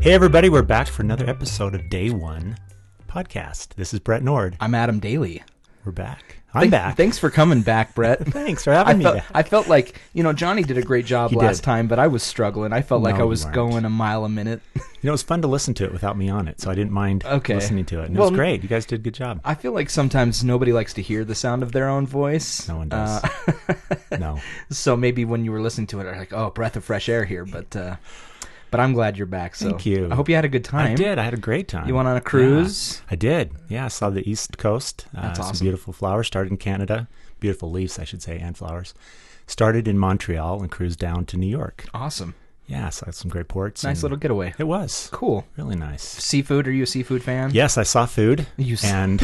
Hey everybody, we're back for another episode of Day One Podcast. This is Brett Nord. I'm Adam Daly. We're back. I'm back. Thanks for coming back, Brett. Thanks for having me back. I felt like, Johnny did a great job last time, but I was struggling. I felt like I was going a mile a minute. It was fun to listen to it without me on it, so I didn't mind listening to it. And it was great. You guys did a good job. I feel like sometimes nobody likes to hear the sound of their own voice. No one does. No. So maybe when you were listening to it, you're like, oh, breath of fresh air here. But I'm glad you're back. So thank you. I hope you had a good time. I did. I had a great time. You went on a cruise? Yeah, I did. Yeah, I saw the East Coast. That's awesome. Some beautiful flowers. Started in Canada. Beautiful leaves, I should say, and flowers. Started in Montreal and cruised down to New York. Awesome. Yeah, saw some great ports. Nice little getaway. It was. Cool. Really nice. Seafood? Are you a seafood fan? Yes, I saw food and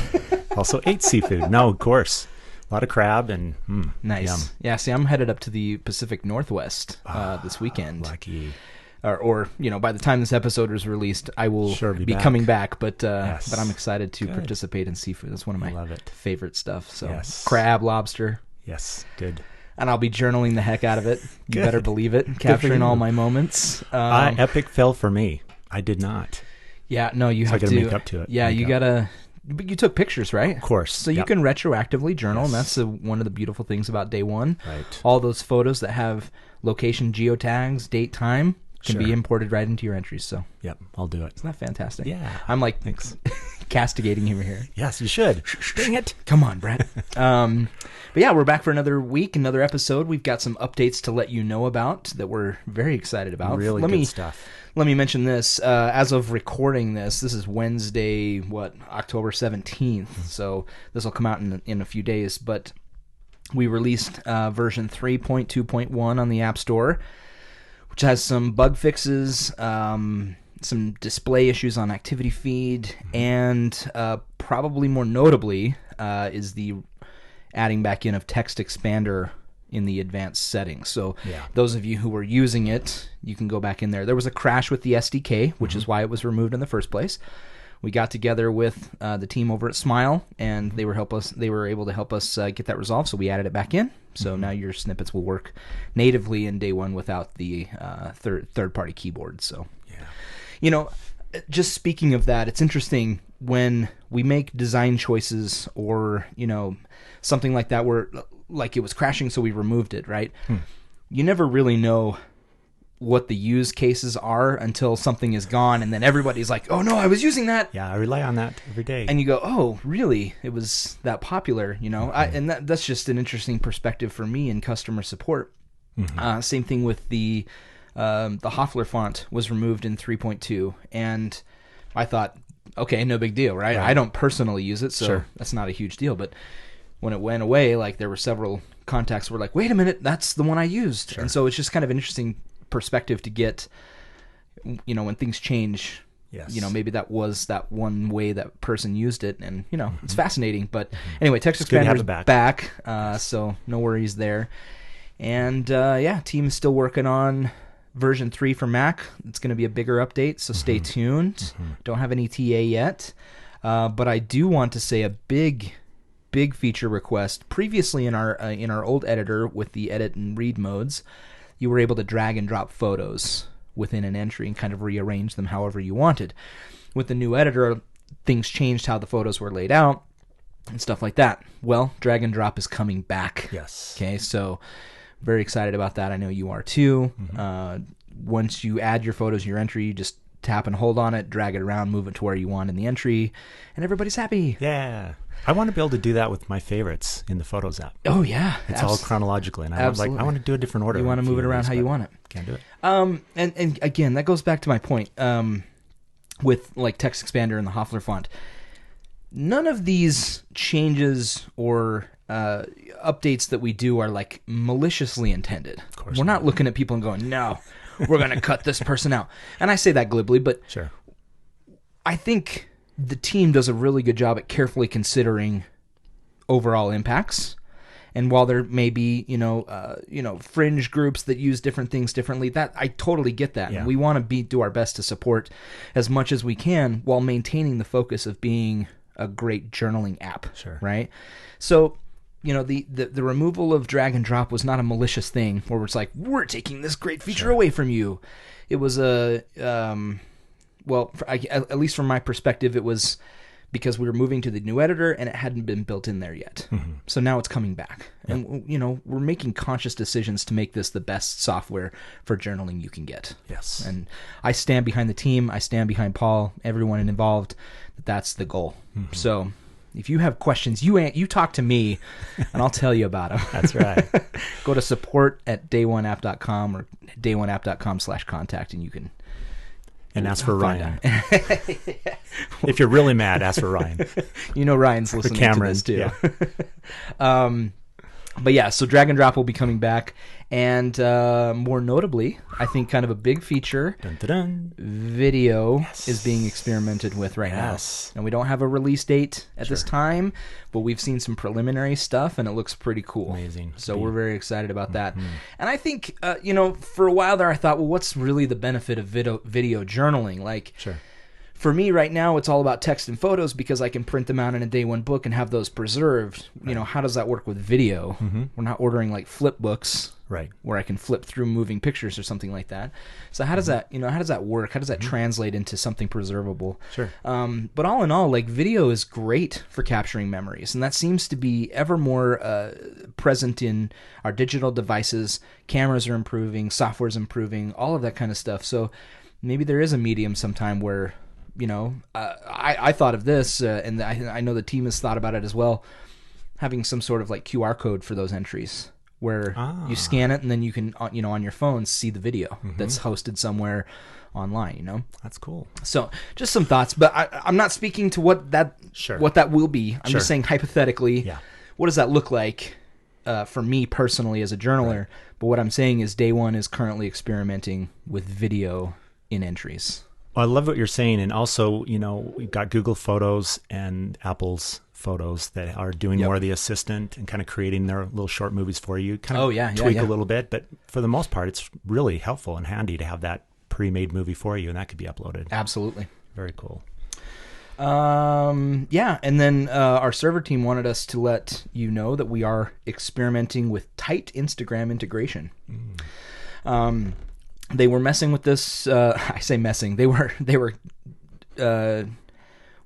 also ate seafood. No, of course. A lot of crab and nice. Yum. Yeah, see, I'm headed up to the Pacific Northwest this weekend. Lucky. Or by the time this episode is released, I will be coming back. But I'm excited to participate in seafood. That's one of my favorite stuff. So crab, lobster. Yes, good. And I'll be journaling the heck out of it. You better believe it. Capturing all my moments. Epic fail for me. I did not. Yeah, no, you have to. I got to make up to it. Yeah, you got to. But you took pictures, right? Of course. So you can retroactively journal, and that's one of the beautiful things about Day One. Right. All those photos that have location geotags, date, time, can be imported right into your entries. So yep, I'll do it. Isn't that fantastic? Yeah. I'm like thanks. Castigating him here. Yes, you should. Dang it. Come on, Brett. But yeah, we're back for another week, another episode. We've got some updates to let you know about that we're very excited about. Really good stuff. Let me mention this. As of recording this is Wednesday, October 17th. So this will come out in a few days. But we released version 3.2.1 on the App Store, which has some bug fixes, some display issues on Activity Feed, and probably more notably is the adding back in of Text Expander in the advanced settings. So those of you who were using it, you can go back in there. There was a crash with the SDK, which is why it was removed in the first place. We got together with the team over at Smile, and they were able to help us get that resolved, so we added it back in. So now your snippets will work natively in Day One without the third-party keyboard. So, just speaking of that, it's interesting when we make design choices or, something like that where, like, it was crashing, so we removed it, right? You never really know what the use cases are until something is gone, and then everybody's like, oh no, I was using that. Yeah, I rely on that every day. And you go, oh, really? It was that popular, and that's just an interesting perspective for me in customer support. Same thing with the Hoffler font was removed in 3.2, and I thought, okay, no big deal, right? I don't personally use it, so that's not a huge deal, but when it went away, like, there were several contacts who were like, wait a minute, that's the one I used. And so it's just kind of an interesting perspective to get, when things change. Maybe that was that one way that person used it, and it's fascinating. But anyway, Text Expander is back, so no worries there. And team is still working on version 3 for Mac. It's going to be a bigger update, so stay tuned. Don't have any TA yet, but I do want to say a big feature request. Previously in our old editor with the edit and read modes, you were able to drag and drop photos within an entry and kind of rearrange them however you wanted. With the new editor, things changed how the photos were laid out and stuff like that. Well, drag and drop is coming back. Yes. Okay, so very excited about that. I know you are too. Once you add your photos in your entry, you just tap and hold on it, drag it around, move it to where you want in the entry, and everybody's happy. Yeah. I want to be able to do that with my favorites in the Photos app. Oh, yeah. It's all chronologically, and I want to do a different order. You want to move it around how you want it. Can't do it. And again, that goes back to my point with, like, Text Expander and the Hoffler font. None of these changes or updates that we do are, like, maliciously intended. Of course We're not looking at people and going, no, we're going to cut this person out. And I say that glibly, but I think the team does a really good job at carefully considering overall impacts. And while there may be, fringe groups that use different things differently, that I totally get that. Yeah. We want to do our best to support as much as we can while maintaining the focus of being a great journaling app. Sure. Right? So, the removal of drag and drop was not a malicious thing where it's like, we're taking this great feature away from you. It was well, at least from my perspective, it was because we were moving to the new editor and it hadn't been built in there yet. Mm-hmm. So now it's coming back. Yep. And, you know, we're making conscious decisions to make this the best software for journaling you can get. Yes. And I stand behind the team. I stand behind Paul, everyone involved. That's the goal. Mm-hmm. So if you have questions, you talk to me and I'll tell you about them. That's right. Go to support@dayoneapp.com or dayoneapp.com/contact and you can... And ask for Ryan. If you're really mad, ask for Ryan. You know Ryan's listening to this too. Yeah. But yeah, so Drag and Drop will be coming back. And more notably, I think kind of a big feature, dun, dun, dun. Video is being experimented with right now. And we don't have a release date at this time, but we've seen some preliminary stuff and it looks pretty cool. Amazing. So we're very excited about that. And I think, you know, for a while there I thought, well, what's really the benefit of video journaling? Like, for me right now, it's all about text and photos because I can print them out in a day one book and have those preserved. You know, how does that work with video? We're not ordering like flip books, where I can flip through moving pictures or something like that. So how does that, you know, how does that work? How does that translate into something preservable? But all in all, like video is great for capturing memories, and that seems to be ever more present in our digital devices. Cameras are improving, software's improving, all of that kind of stuff. So maybe there is a medium sometime where, you know, I thought of this, and I know the team has thought about it as well, having some sort of like QR code for those entries where you scan it and then you can, you know, on your phone see the video that's hosted somewhere online, you know? That's cool. So just some thoughts, but I'm not speaking to what that will be. I'm just saying hypothetically, what does that look like for me personally as a journaler? But what I'm saying is Day One is currently experimenting with video in entries. Well, I love what you're saying. And also, you know, we've got Google Photos and Apple's Photos that are doing more of the assistant and kind of creating their little short movies for you. Kind of tweak a little bit. But for the most part, it's really helpful and handy to have that pre-made movie for you, and that could be uploaded. Absolutely. Very cool. Yeah, and then our server team wanted us to let you know that we are experimenting with tight Instagram integration. They were messing with this. I say messing. They were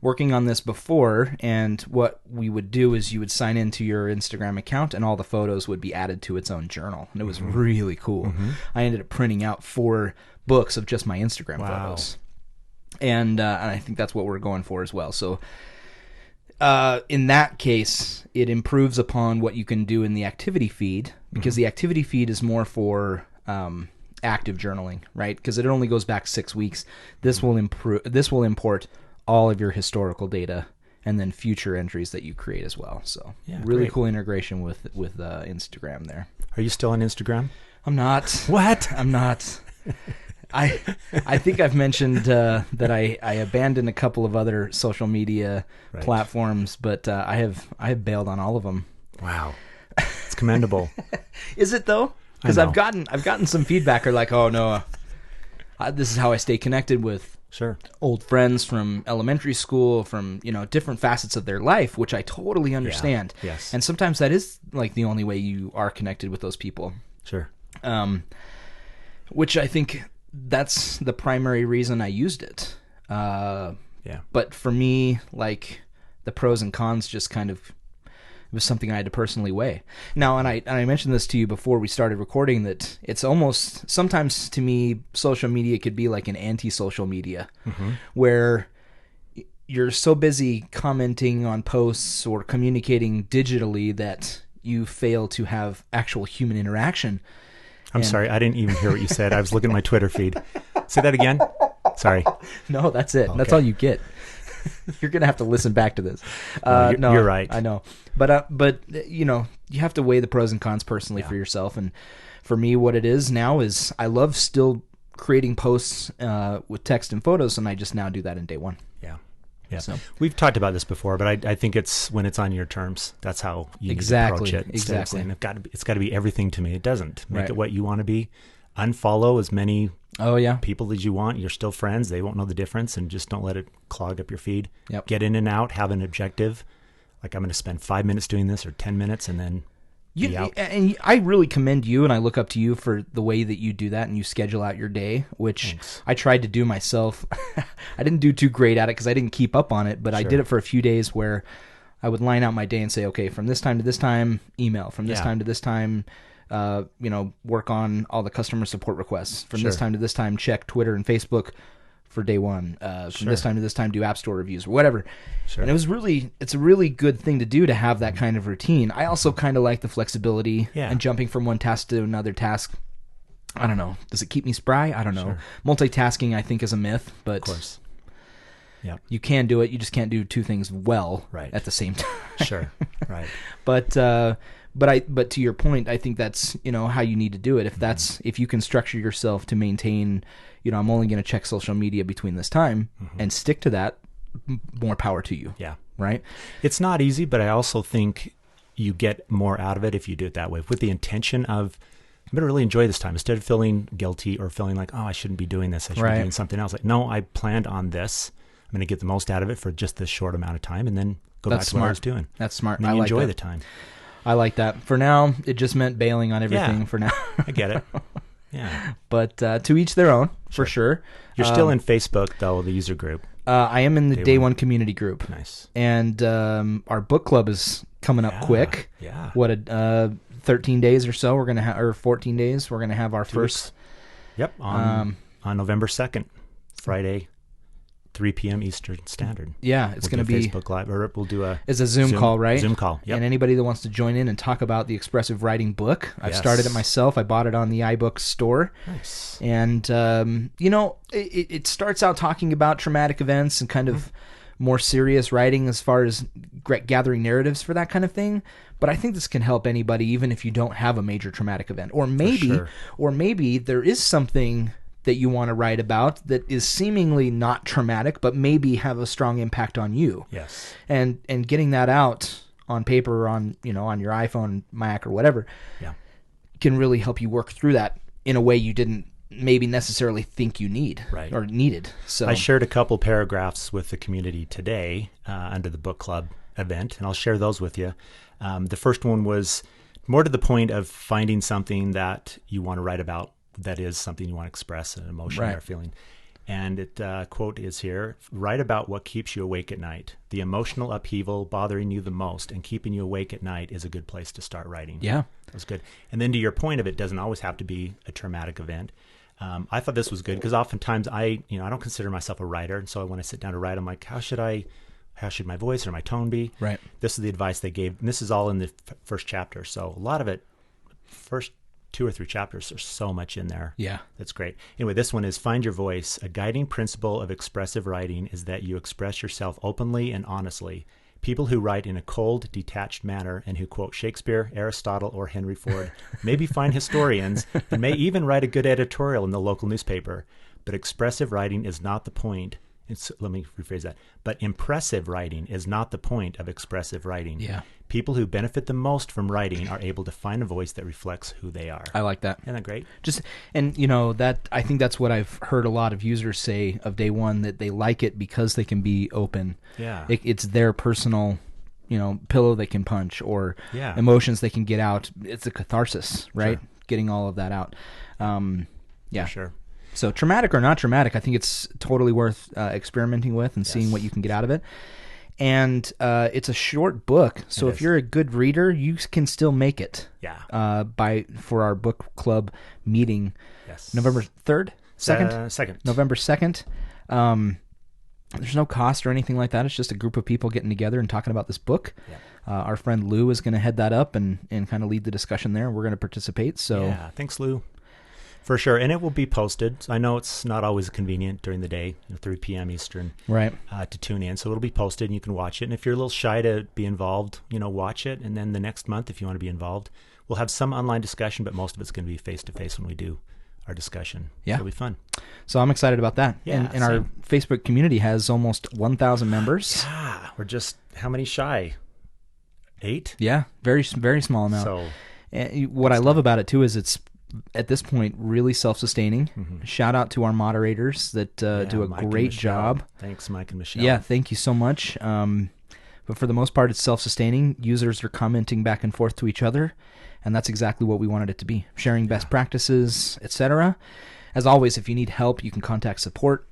working on this before, and what we would do is you would sign into your Instagram account, and all the photos would be added to its own journal, and it was really cool. I ended up printing out 4 books of just my Instagram photos, and I think that's what we're going for as well. So in that case, it improves upon what you can do in the activity feed, because the activity feed is more for active journaling, right? Because it only goes back 6 weeks. This will import all of your historical data and then future entries that you create as well. So really cool integration with Instagram there. Are you still on Instagram? I'm not. What? I'm not. I think I've mentioned that I abandoned a couple of other social media platforms, but I have bailed on all of them. Wow, it's commendable. Is it though? Because I've gotten some feedback, or like, oh no, this is how I stay connected with old friends from elementary school, from, you know, different facets of their life, which I totally understand. Yes, and sometimes that is like the only way you are connected with those people. Which I think that's the primary reason I used it. But for me, like, the pros and cons just kind of, it was something I had to personally weigh. Now, and I mentioned this to you before we started recording, that it's almost, sometimes to me, social media could be like an anti-social media, where you're so busy commenting on posts or communicating digitally that you fail to have actual human interaction. I'm sorry, I didn't even hear what you said. I was looking at my Twitter feed. Say that again? Sorry. No, that's it. Okay. That's all you get. You're going to have to listen back to this. You're right. I know. But you know, you have to weigh the pros and cons personally for yourself. And for me, what it is now is I love still creating posts with text and photos, and I just now do that in Day One. Yeah. So we've talked about this before, but I think it's when it's on your terms. That's how you need to approach it. Exactly. And it's got to be everything to me. It doesn't. Make it what you want to be. Unfollow as many people as you want. You're still friends. They won't know the difference, and just don't let it clog up your feed. Yep. Get in and out. Have an objective. Like, I'm going to spend 5 minutes doing this or 10 minutes, and then And I really commend you, and I look up to you for the way that you do that and you schedule out your day, which Thanks. I tried to do myself. I didn't do too great at it because I didn't keep up on it, but I did it for a few days where I would line out my day and say, okay, from this time to this time, email. From this time to this time, work on all the customer support requests. From this time to this time, check Twitter and Facebook for day one. From this time to this time, do App Store reviews or whatever. And it's a really good thing to do, to have that kind of routine. I also kind of like the flexibility and jumping from one task to another task. I don't know. Does it keep me spry? I don't know. Multitasking, I think, is a myth, but of course. Yeah, you can do it. You just can't do two things well at the same time. Sure. Right. But to your point, I think that's, how you need to do it. If you can structure yourself to maintain, I'm only going to check social media between this time and stick to that, more power to you. Yeah. Right. It's not easy, but I also think you get more out of it if you do it that way, with the intention of, I'm going to really enjoy this time, instead of feeling guilty or feeling like, oh, I shouldn't be doing this. I should be doing something else. Like, no, I planned on this. I'm going to get the most out of it for just this short amount of time, and then go back to what I was doing. That's smart. And then you enjoy the time. I like that. For now, it just meant bailing on everything for now. I get it. Yeah. But to each their own, for sure. You're still in Facebook, though, the user group. I am in the Day One community group. Nice. And our book club is coming up quick. Yeah. What, 13 days or so, we're going to have, or 14 days, we're going to have our first. Yep. On November 2nd, Friday. 3 p.m. Eastern Standard. Yeah, it's going to be Facebook Live, or we'll do it's a Zoom call, right? Zoom call. Yep. And anybody that wants to join in and talk about the expressive writing book, I've started it myself. I bought it on the iBooks store. Nice. And it starts out talking about traumatic events and kind of more serious writing as far as gathering narratives for that kind of thing. But I think this can help anybody, even if you don't have a major traumatic event, or maybe there is something that you want to write about that is seemingly not traumatic, but maybe have a strong impact on you. Yes. And getting that out on paper or on your iPhone, Mac, or whatever, can really help you work through that in a way you didn't maybe necessarily think you need or needed. So I shared a couple paragraphs with the community today under the book club event, and I'll share those with you. The first one was more to the point of finding something that you want to write about, that is something you want to express, an emotion or feeling. And it quote is here: write about what keeps you awake at night. The emotional upheaval bothering you the most and keeping you awake at night is a good place to start writing. Yeah. That was good. And then to your point of, it doesn't always have to be a traumatic event. I thought this was good because oftentimes I don't consider myself a writer. And so when I sit down to write, I'm like, how should my voice or my tone be? Right. This is the advice they gave. And this is all in the first chapter. So a lot of it, first 2 or 3 chapters, there's so much in there. Yeah. That's great. Anyway, this one is find your voice. A guiding principle of expressive writing is that you express yourself openly and honestly. People who write in a cold, detached manner and who quote Shakespeare, Aristotle, or Henry Ford may be fine historians and may even write a good editorial in the local newspaper. But expressive writing is not the point. Let me rephrase that. But impressive writing is not the point of expressive writing. Yeah. People who benefit the most from writing are able to find a voice that reflects who they are. I like that. Isn't that great? That I think that's what I've heard a lot of users say of Day One, that they like it because they can be open. Yeah. It's their personal, pillow they can punch, or emotions they can get out. It's a catharsis, right? Sure. Getting all of that out. For sure. So traumatic or not traumatic, I think it's totally worth experimenting with and seeing what you can get out of it. And it's a short book, so if you're a good reader, you can still make it. Yeah. For our book club meeting, yes, November 3rd, 2nd, 2nd, November 2nd. There's no cost or anything like that. It's just a group of people getting together and talking about this book. Yeah. Our friend Lou is going to head that up and kind of lead the discussion there. We're going to participate. So yeah, thanks, Lou. For sure, and it will be posted. I know it's not always convenient during the day, 3 p.m. Eastern, right, to tune in. So it'll be posted, and you can watch it. And if you're a little shy to be involved, watch it. And then the next month, if you want to be involved, we'll have some online discussion, but most of it's going to be face-to-face when we do our discussion. Yeah. So it'll be fun. So I'm excited about that. Yeah, and our Facebook community has almost 1,000 members. Yeah, we're just, how many shy? 8? Yeah, very, very small amount. So, and what I love about it, too, is it's, at this point, really self-sustaining. Mm-hmm. Shout out to our moderators that do a great job. Thanks, Mike and Michelle. Yeah, thank you so much. But for the most part, it's self-sustaining. Users are commenting back and forth to each other, and that's exactly what we wanted it to be. Sharing best practices, etc. As always, if you need help, you can contact support,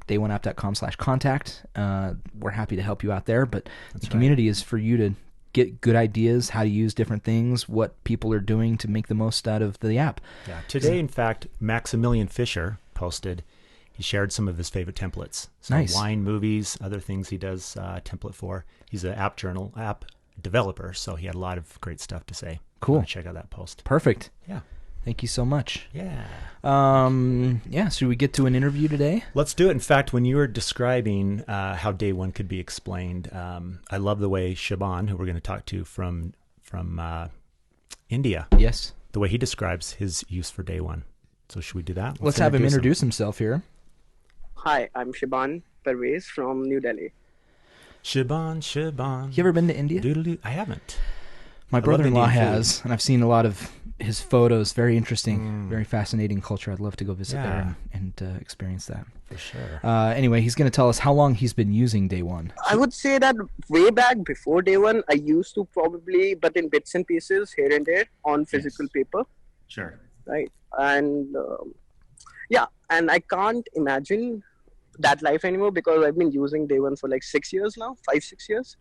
dayoneapp.com/contact. We're happy to help you out there, but the community is for you to get good ideas, how to use different things, what people are doing to make the most out of the app. Yeah. Today, in fact, Maximilian Fisher posted, he shared some of his favorite templates. So nice. Wine, movies, other things he does template for. He's an app developer, so he had a lot of great stuff to say. Cool. Check out that post. Perfect. Yeah. Thank you so much. Yeah. Should we get to an interview today? Let's do it. In fact, when you were describing how day one could be explained, I love the way Shaban, who we're going to talk to from India, yes, the way he describes his use for day one. So should we do that? Let's have him introduce himself here. Hi, I'm Shaban Parvez from New Delhi. Shaban. You ever been to India? Doodle-doo. I haven't. My brother-in-law has, and I've seen a lot of his photos. Very interesting, very fascinating culture. I'd love to go visit there and experience that. For sure. Anyway, he's going to tell us how long he's been using Day One. I would say that way back before Day One, I used to probably, but in bits and pieces here and there on physical paper. Sure. Right. And and I can't imagine that life anymore because I've been using Day One for like 6 years now, 5-6 years.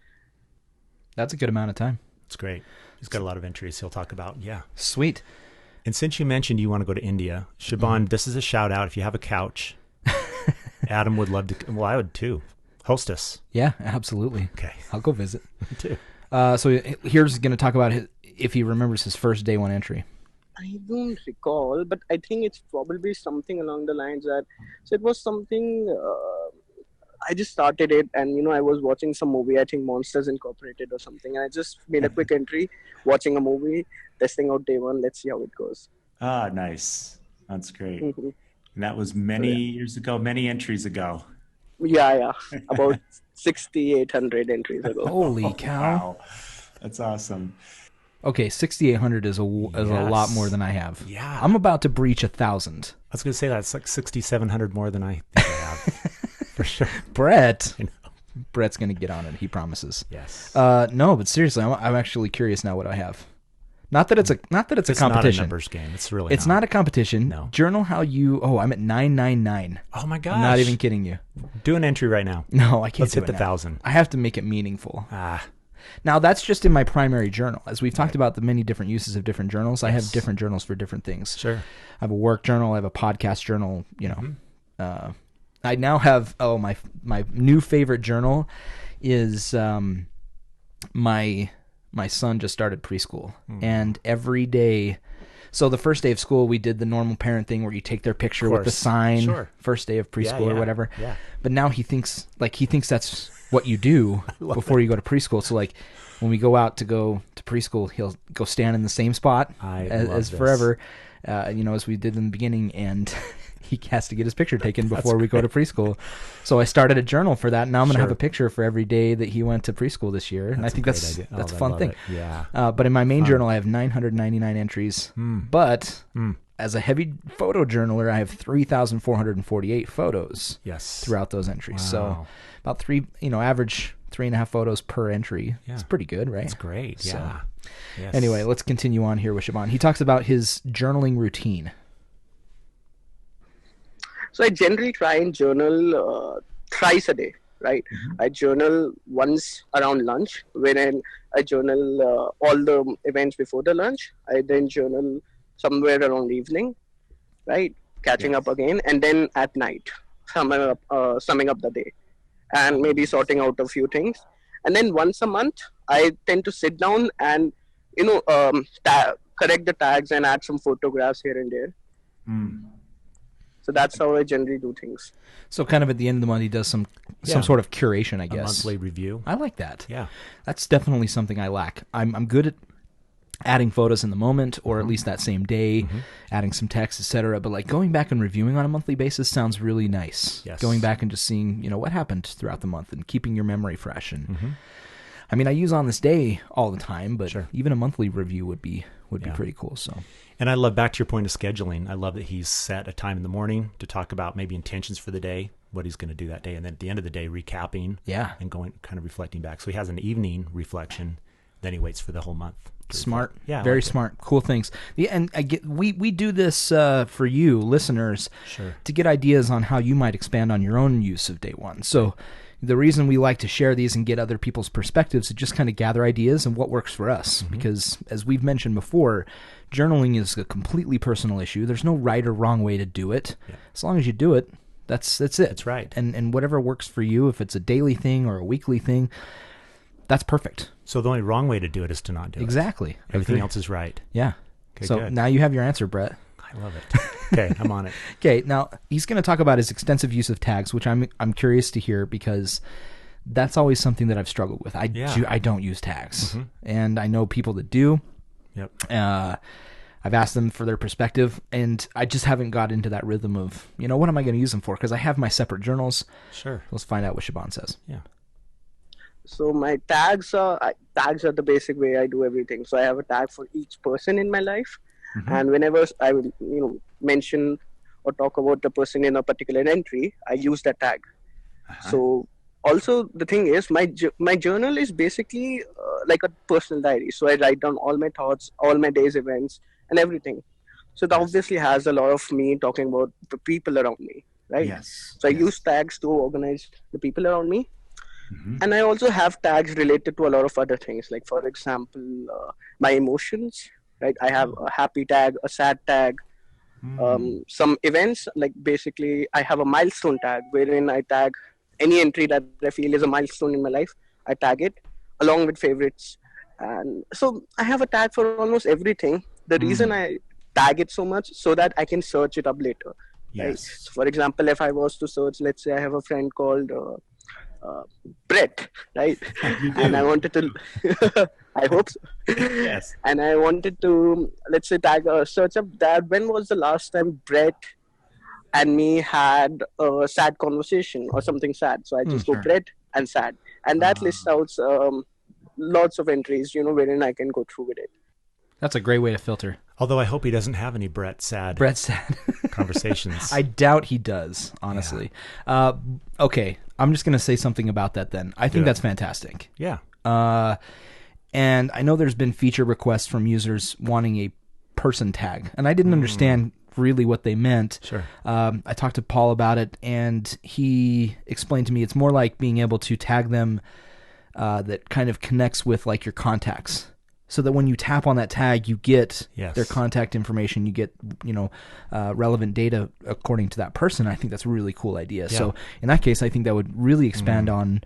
That's a good amount of time. It's great. He's got a lot of entries he'll talk about. Yeah. Sweet. And since you mentioned you want to go to India, Shaban, this is a shout out. If you have a couch, Adam would love to. Well, I would too. Host us. Yeah, absolutely. Okay. I'll go visit. Me too. So here's going to talk about if he remembers his first Day One entry. I don't recall, but I think it's probably something along the lines that, so it was something, I just started it and, I was watching some movie, I think Monsters Incorporated or something. And I just made a quick entry, watching a movie, testing out Day One. Let's see how it goes. Ah, nice. That's great. Mm-hmm. And that was many years ago, many entries ago. Yeah. About 6,800 entries ago. Holy cow. Wow. That's awesome. Okay, 6,800 is a lot more than I have. Yeah. I'm about to breach 1,000. I was going to say that's like 6,700 more than I think I have. For sure. Brett's going to get on it, he promises. Yes. No, but seriously, I'm actually curious now what I have. Not that it's a competition. It's not a numbers game. It's not a competition. No. Journal how you. Oh, I'm at 999. Oh my gosh. I'm not even kidding you. Do an entry right now. No, I can't. Let's do hit the 1,000. I have to make it meaningful. Now that's just in my primary journal. As we've talked about the many different uses of different journals, I have different journals for different things. Sure. I have a work journal. I have a podcast journal. I now have my new favorite journal is my son just started preschool, and every day. So the first day of school, we did the normal parent thing where you take their picture with the sign, first day of preschool or whatever. Yeah. But now he thinks that's what you do before you go to preschool. So like when we go out to go to preschool, he'll go stand in the same spot as forever, as we did in the beginning, and he has to get his picture taken before we go to preschool. So I started a journal for that. Now I'm going to have a picture for every day that he went to preschool this year. And I think that's a fun thing. Yeah. But in my main journal, I have 999 entries. But as a heavy photo journaler, I have 3,448 photos throughout those entries. So about average 3.5 photos per entry. Yeah. It's pretty good, right? It's great. Yeah. So, anyway, let's continue on here with Shaban. He talks about his journaling routine. So I generally try and journal thrice a day, right? Mm-hmm. I journal once around lunch, wherein I journal all the events before the lunch. I then journal somewhere around evening, right? Catching up again, and then at night, summing up the day, and maybe sorting out a few things. And then once a month, I tend to sit down and correct the tags and add some photographs here and there. So that's how I generally do things. So kind of at the end of the month, he does some sort of curation, I guess. A monthly review. I like that. Yeah. That's definitely something I lack. I'm good at adding photos in the moment, or at least that same day, adding some text, etc. But like going back and reviewing on a monthly basis sounds really nice. Yes. Going back and just seeing, what happened throughout the month and keeping your memory fresh. And I mean, I use On This Day all the time, but even a monthly review would be pretty cool. So, And I love, back to your point of scheduling, I love that he's set a time in the morning to talk about maybe intentions for the day, what he's going to do that day, and then at the end of the day recapping and going kind of reflecting back. So he has an evening reflection, then he waits for the whole month. Smart. Yeah, very smart. Cool things. Yeah, and we do this for you listeners to get ideas on how you might expand on your own use of day one. So the reason we like to share these and get other people's perspectives is just kind of gather ideas and what works for us. Because as we've mentioned before, journaling is a completely personal issue. There's no right or wrong way to do it. Yeah. As long as you do it, that's it. That's right. And whatever works for you, if it's a daily thing or a weekly thing, that's perfect. So the only wrong way to do it is to not do it. Exactly. Everything else is right. Yeah. Okay, so good. Now you have your answer, Brett. I love it. Okay, I'm on it. Okay, now he's going to talk about his extensive use of tags, which I'm curious to hear because that's always something that I've struggled with. I don't use tags, and I know people that do. Yep. I've asked them for their perspective, and I just haven't got into that rhythm of, what am I going to use them for? Because I have my separate journals. Sure. Let's find out what Shaban says. Yeah. So my tags are the basic way I do everything. So I have a tag for each person in my life, and whenever I will, mention or talk about the person in a particular entry, I use that tag. So also the thing is, my journal is basically like a personal diary. So I write down all my thoughts, all my day's events, and everything. So that obviously has a lot of me talking about the people around me, right? Yes. So I use tags to organize the people around me. And I also have tags related to a lot of other things, like for example, my emotions, right? I have a happy tag, a sad tag, some events, like basically I have a milestone tag wherein I tag any entry that I feel is a milestone in my life. I tag it along with favorites. And so I have a tag for almost everything. The reason I tag it so much so that I can search it up later. Yes. Right? So for example, if I was to search, let's say I have a friend called Brett, right? And I wanted to, I hope so. Yes. And I wanted to, let's say, search up that when was the last time Brett and me had a sad conversation or something sad. So I just go Brett and sad. And that lists out lots of entries, wherein I can go through with it. That's a great way to filter. Although I hope he doesn't have any Brett sad conversations. I doubt he does, honestly. Yeah. Okay, I'm just going to say something about that then. I think that's fantastic. Yeah. And I know there's been feature requests from users wanting a person tag, and I didn't understand really what they meant. Sure. I talked to Paul about it, and he explained to me it's more like being able to tag them that kind of connects with like your contacts. So that when you tap on that tag, you get their contact information, you get, relevant data according to that person. I think that's a really cool idea. Yeah. So in that case, I think that would really expand on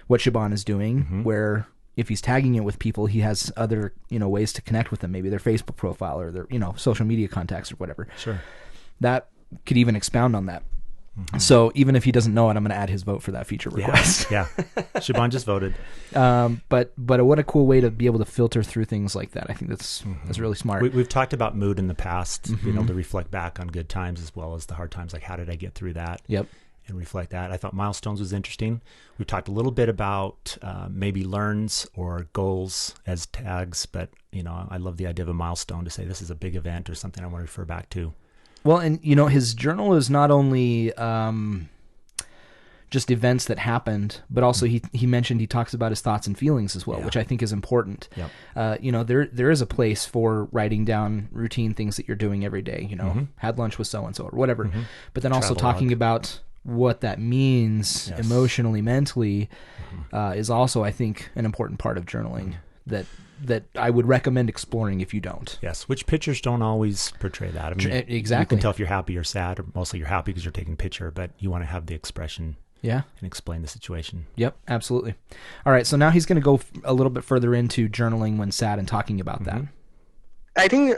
what Shaban is doing, where if he's tagging it with people, he has other, ways to connect with them, maybe their Facebook profile or their, social media contacts or whatever. Sure. That could even expound on that. So even if he doesn't know it, I'm going to add his vote for that feature request. Yeah. Shaban just voted. But what a cool way to be able to filter through things like that. I think that's really smart. We've talked about mood in the past, being able to reflect back on good times as well as the hard times. Like, how did I get through that? Yep. And reflect that. I thought milestones was interesting. We talked a little bit about maybe learns or goals as tags, but I love the idea of a milestone to say this is a big event or something I want to refer back to. Well, and his journal is not only just events that happened, but also he mentioned he talks about his thoughts and feelings as well, which I think is important. Yep. There is a place for writing down routine things that you're doing every day. Had lunch with so and so or whatever, but then also talking about what that means emotionally, mentally, is also, I think, an important part of journaling that I would recommend exploring if you don't. Yes, which pictures don't always portray that. I mean, exactly. You can tell if you're happy or sad, or mostly you're happy because you're taking a picture, but you want to have the expression and explain the situation. Yep, absolutely. All right, so now he's going to go a little bit further into journaling when sad and talking about that. I think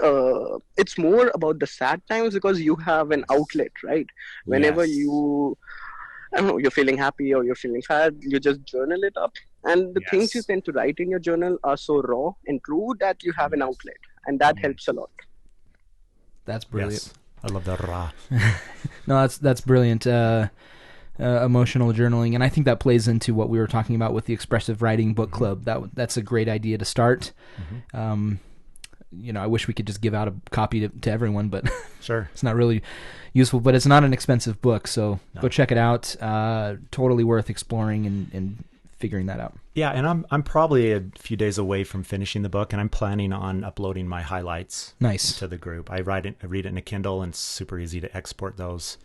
it's more about the sad times because you have an outlet, right? Whenever you're feeling happy or you're feeling sad, you just journal it up. And the things you tend to write in your journal are so raw and true that you have an outlet. And that helps a lot. That's brilliant. Yes. I love that raw. No, that's brilliant. Emotional journaling. And I think that plays into what we were talking about with the Expressive Writing Book Club. That's a great idea to start. I wish we could just give out a copy to everyone, but sure, it's not really useful. But it's not an expensive book, so go check it out. Totally worth exploring and figuring that out. Yeah, and I'm probably a few days away from finishing the book, and I'm planning on uploading my highlights to the group. I read it in a Kindle, and it's super easy to export those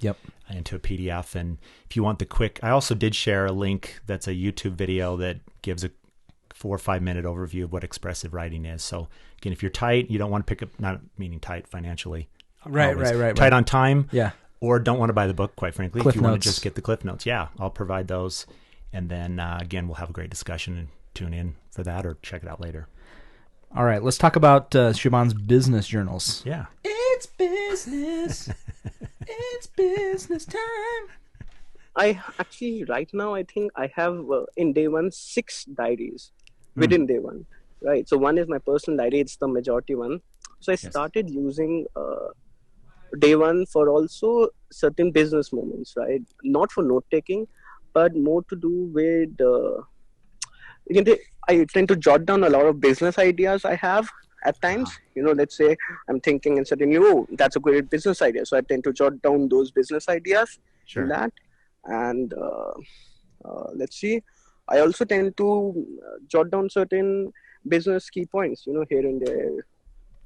into a PDF. And if you want the quick, I also did share a link that's a YouTube video that gives a 4 or 5 minute overview of what expressive writing is. So again, if you're tight, you don't want to pick up, not meaning tight financially, right, tight on time, yeah, or don't want to buy the book, quite frankly. Cliff if you notes. want to just get the Cliff Notes, yeah, I'll provide those. And then, again, we'll have a great discussion, and tune in for that or check it out later. All right, let's talk about Siobhan's business journals. Yeah. It's business. It's business time. I actually, right now, I think I have in day one 6 diaries within day one, right? So one is my personal diary. It's the majority one. So I started using day one for also certain business moments, right? Not for note taking, but more to do with, I tend to jot down a lot of business ideas I have at times. Let's say I'm thinking and suddenly, that's a great business idea. So I tend to jot down those business ideas in that. And let's see, I also tend to jot down certain business key points, here and there,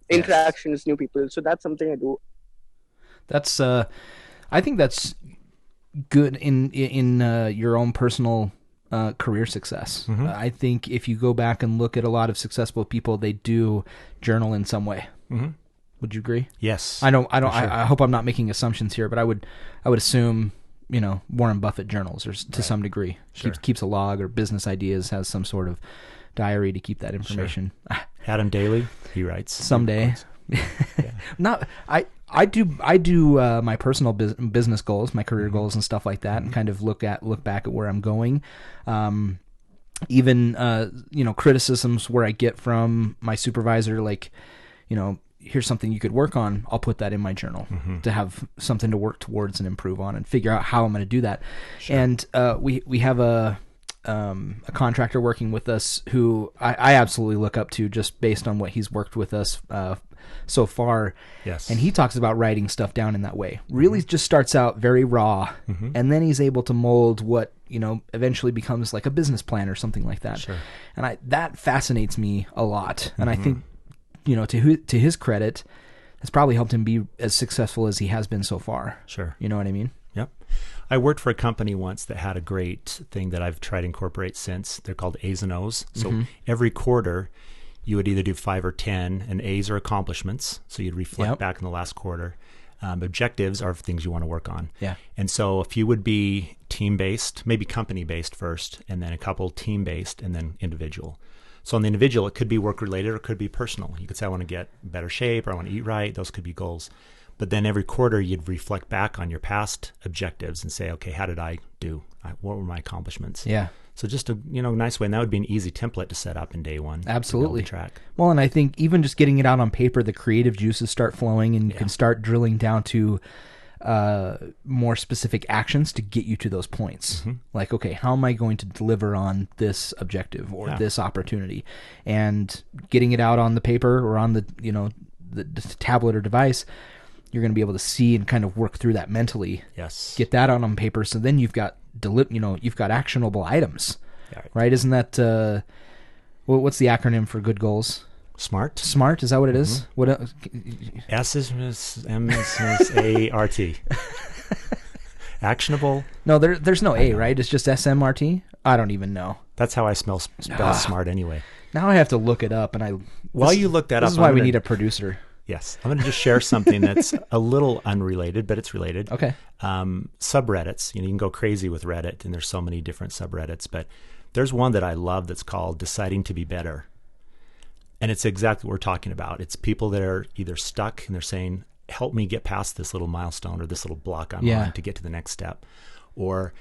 interactions, new people. So that's something I do. That's, I think that's good in your own personal career success. I think if you go back and look at a lot of successful people, they do journal in some way. Would you agree? Yes. I hope I'm not making assumptions here, but I would assume, Warren Buffett journals or to some degree. Keeps a log, or business ideas, has some sort of diary to keep that information. Adam Daly, he writes someday. I do my personal business goals, my career goals and stuff like that, and kind of look back at where I'm going. Even criticisms where I get from my supervisor, like, here's something you could work on. I'll put that in my journal to have something to work towards and improve on, and figure out how I'm going to do that. And we have a contractor working with us who I absolutely look up to, just based on what he's worked with us so far. Yes. And he talks about writing stuff down in that way. Really just starts out very raw, and then he's able to mold what, eventually becomes like a business plan or something like that. Sure. And that fascinates me a lot. And I think, to his credit, it's probably helped him be as successful as he has been so far. Sure. You know what I mean? Yep. I worked for a company once that had a great thing that I've tried to incorporate since. They're called A's and O's. So every quarter, you would either do 5 or 10, and A's are accomplishments. So you'd reflect back in the last quarter. Objectives are things you want to work on. Yeah. And so a few would be team-based, maybe company-based first, and then a couple team-based, and then individual. So on the individual, it could be work-related or it could be personal. You could say, I want to get in better shape, or I want to eat right. Those could be goals. But then every quarter, you'd reflect back on your past objectives and say, okay, how did I do? What were my accomplishments? Yeah. So just a nice way, and that would be an easy template to set up in day one. Absolutely. Track. Well, and I think even just getting it out on paper, the creative juices start flowing, and you can start drilling down to more specific actions to get you to those points. Like, okay, how am I going to deliver on this objective or this opportunity? And getting it out on the paper or on the the tablet or device, you're going to be able to see and kind of work through that mentally. Yes. Get that out on paper, so then you've got you've got actionable items, right? Isn't that what's the acronym for good goals? SMART. SMART, is that what it is? What S is M is A-R-T. Actionable. No, there's no A, right? It's just SMRT. I don't even know. That's how I spell smart anyway. Now I have to look it up, and while you look that up, this is why we need a producer. Yes, I'm going to just share something that's a little unrelated, but it's related. Okay. Subreddits. You can go crazy with Reddit, and there's so many different subreddits, but there's one that I love that's called Deciding to Be Better. And it's exactly what we're talking about. It's people that are either stuck and they're saying, help me get past this little milestone or this little block I'm on to get to the next step. Or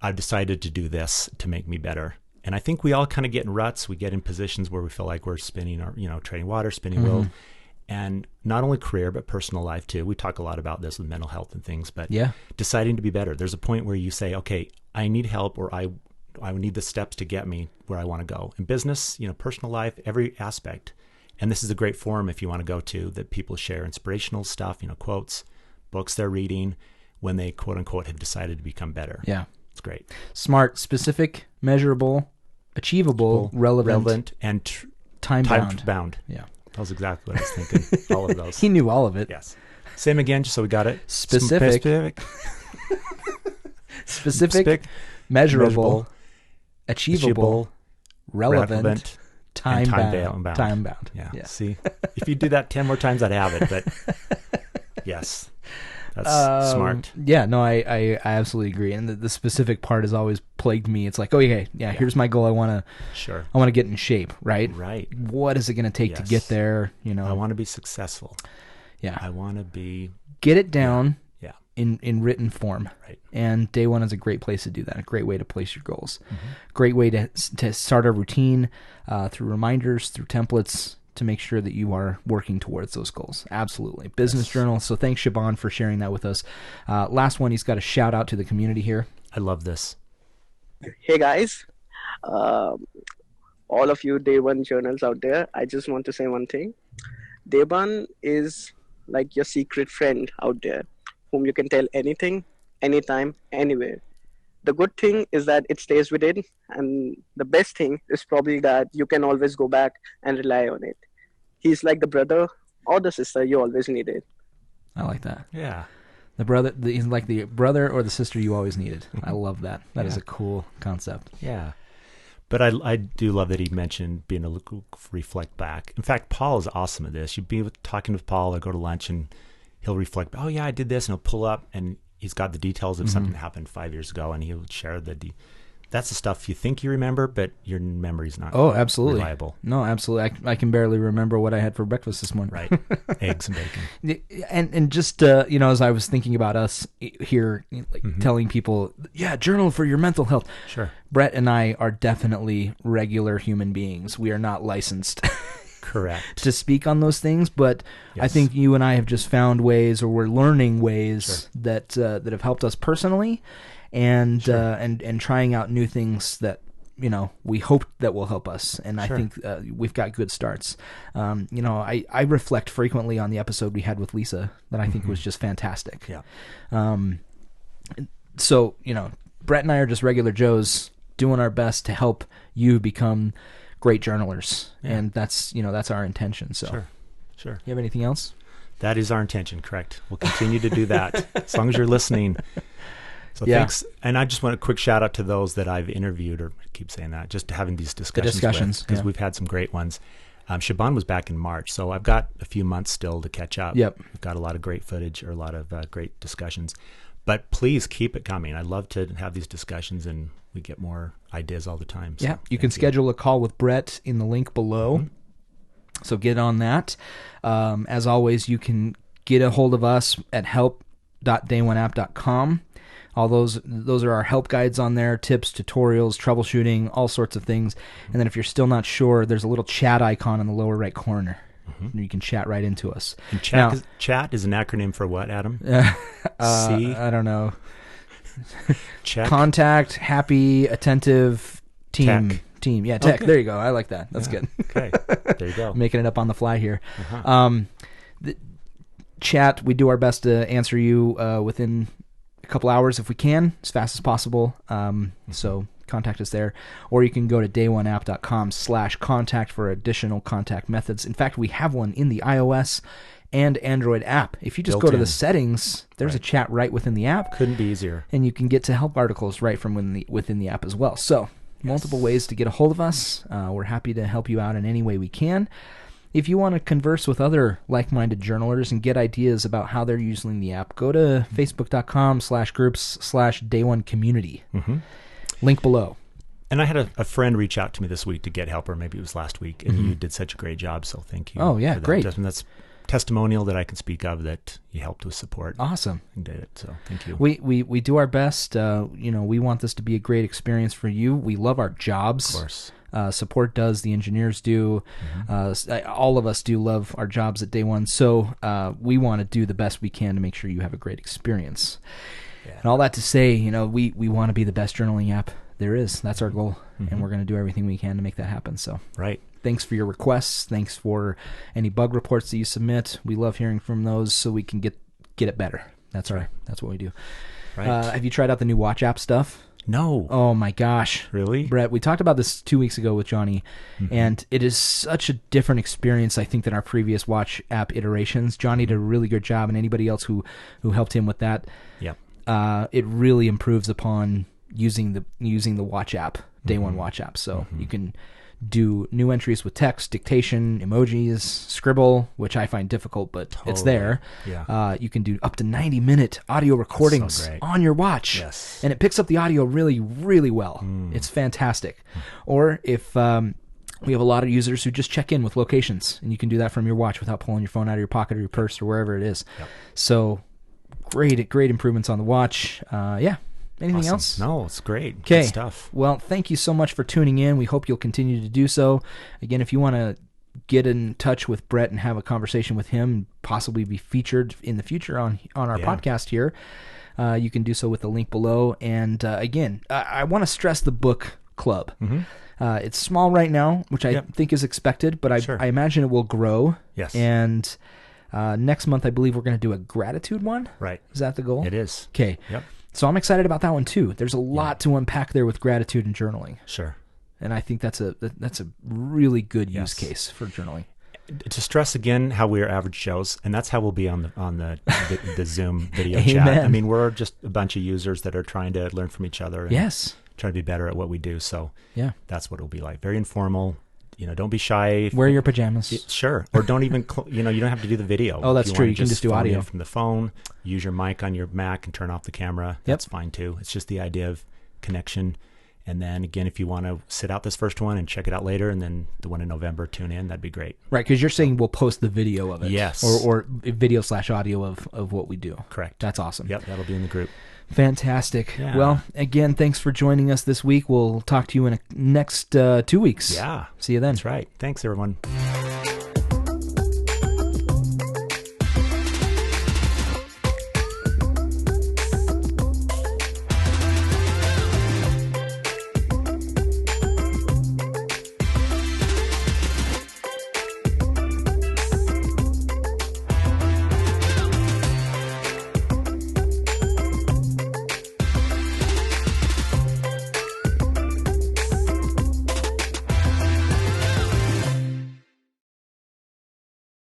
I've decided to do this to make me better. And I think we all kind of get in ruts. We get in positions where we feel like we're spinning or, treading water, spinning wheels. And not only career, but personal life too. We talk a lot about this with mental health and things, but deciding to be better. There's a point where you say, okay, I need help, or I need the steps to get me where I want to go. In business, personal life, every aspect. And this is a great forum if you want to go to, that people share inspirational stuff, quotes, books they're reading when they quote unquote have decided to become better. Yeah. It's great. Smart, specific, measurable, achievable, relevant and time bound. Yeah. That was exactly what I was thinking. All of those. He knew all of it. Yes. Same again, just so we got it. Specific. Specific, measurable, achievable, relevant, time bound. Yeah. See, if you do that 10 more times, I'd have it. But yes, that's smart. Yeah, no, I absolutely agree. And the specific part has always plagued me. It's like, here's my goal. I want to get in shape, right? Right. What is it going to take to get there? I want to be successful. Yeah. I want to be. Get it down. Yeah. In written form. Right. And Day One is a great place to do that. A great way to place your goals. Mm-hmm. Great way to start a routine through reminders, through templates, to make sure that you are working towards those goals. Absolutely. Business journal. So thanks, Shaban, for sharing that with us. Last one, he's got a shout out to the community here. I love this. Hey, guys. All of you Day One journals out there, I just want to say one thing. Day One is like your secret friend out there, whom you can tell anything, anytime, anywhere. The good thing is that it stays within, and the best thing is probably that you can always go back and rely on it. He's like the brother or the sister you always needed. I like that. Yeah. He's like the brother or the sister you always needed. I love that. That is a cool concept. Yeah. But I do love that he mentioned being able to reflect back. In fact, Paul is awesome at this. You'd be talking with Paul or go to lunch and he'll reflect, oh yeah, I did this, and he'll pull up and he's got the details of something that happened 5 years ago, and he'll share that's the stuff you think you remember, but your memory's not reliable. No, absolutely. I can barely remember what I had for breakfast this morning. Right. Eggs and bacon. And just, as I was thinking about us here, telling people, journal for your mental health. Sure. Brett and I are definitely regular human beings. We are not licensed. Correct. to speak on those things, but I think you and I have just found ways, or we're learning ways that have helped us personally, and trying out new things that we hope that will help us. And I think we've got good starts. I reflect frequently on the episode we had with Lisa that I think was just fantastic. Yeah. So Brett and I are just regular Joes doing our best to help you become great journalers, and that's our intention. So, sure. You have anything else? That is our intention. Correct. We'll continue to do that as long as you're listening. So thanks. And I just want a quick shout out to those that I've interviewed, or I keep saying that, just having these discussions because we've had some great ones. Shaban was back in March, so I've got a few months still to catch up. Yep. We've got a lot of great footage, or a lot of great discussions. But please keep it coming. I love to have these discussions, and we get more ideas all the time. So you can schedule a call with Brett in the link below. Mm-hmm. So get on that. As always, you can get a hold of us at help.dayoneapp.com. All those are our help guides on there, tips, tutorials, troubleshooting, all sorts of things. And then if you're still not sure, there's a little chat icon in the lower right corner. Mm-hmm. You can chat right into us. And chat is an acronym for what, Adam? I don't know. Check. Contact, happy, attentive, team. Tech. Team. Yeah, tech. Okay. There you go. I like that. That's good. Okay. There you go. Making it up on the fly here. The chat, we do our best to answer you within a couple hours if we can, as fast as possible. So contact us there. Or you can go to dayoneapp.com/contact for additional contact methods. In fact, we have one in the iOS and Android app. If you just go to the settings, there's a chat right within the app. Couldn't be easier. And you can get to help articles right from within the app as well. So multiple ways to get a hold of us. We're happy to help you out in any way we can. If you want to converse with other like-minded journalers and get ideas about how they're using the app, go to facebook.com/groups/dayoncommunity. Mm-hmm. Link below. And I had a friend reach out to me this week to get help, or maybe it was last week, and you did such a great job, so thank you. Oh, yeah, for that. great. That's testimonial that I can speak of, that you helped with support. Awesome. And did it, so thank you. We do our best. We want this to be a great experience for you. We love our jobs. Of course. Support does, the engineers do, all of us do love our jobs at Day One, so we want to do the best we can to make sure you have a great experience. Yeah. And all that to say, we want to be the best journaling app there is. That's our goal, and we're going to do everything we can to make that happen. So right. thanks for your requests. Thanks for any bug reports that you submit. We love hearing from those so we can get it better. That's what we do. Right. Have you tried out the new Watch app stuff? No. Oh my gosh. Really? Brett, we talked about this 2 weeks ago with Johnny, and it is such a different experience, I think, than our previous Watch app iterations. Johnny did a really good job, and anybody else who helped him with that. Yep. It really improves upon using the Watch app, Day One Watch app. So you can do new entries with text, dictation, emojis, scribble, which I find difficult, but it's there. Yeah. You can do up to 90-minute audio recordings on your watch. Yes. And it picks up the audio really, really well. It's fantastic. Or if we have a lot of users who just check in with locations, and you can do that from your watch without pulling your phone out of your pocket or your purse or wherever it is. Yep. So great improvements on the watch. Anything else? No, it's great. Okay. Good stuff. Well, thank you so much for tuning in. We hope you'll continue to do so. Again, if you want to get in touch with Brett and have a conversation with him, possibly be featured in the future on our podcast here, you can do so with the link below. And again, I want to stress the book club. It's small right now, which I think is expected, but I imagine it will grow. Yes. And next month, I believe we're going to do a gratitude one. Right. Is that the goal? It is. Okay. Yep. So I'm excited about that one too. There's a lot to unpack there with gratitude and journaling. Sure. And I think that's a really good use case for journaling. To stress again how we are average Joes, and that's how we'll be on the Zoom video chat. I mean, we're just a bunch of users that are trying to learn from each other. And try to be better at what we do. So that's what it'll be like. Very informal. Don't be shy. Wear your pajamas. Sure. Or don't even, you don't have to do the video. Oh, that's true. You can just do audio from the phone. Use your mic on your Mac and turn off the camera. That's fine too. It's just the idea of connection. And then again, if you want to sit out this first one and check it out later, and then the one in November, tune in. That'd be great. Right, because you're saying we'll post the video of it. Yes. Or video/audio of what we do. Correct. That's awesome. Yep, that'll be in the group. Fantastic. Yeah. Well, again, thanks for joining us this week. We'll talk to you in the next 2 weeks. Yeah. See you then. That's right. Thanks, everyone.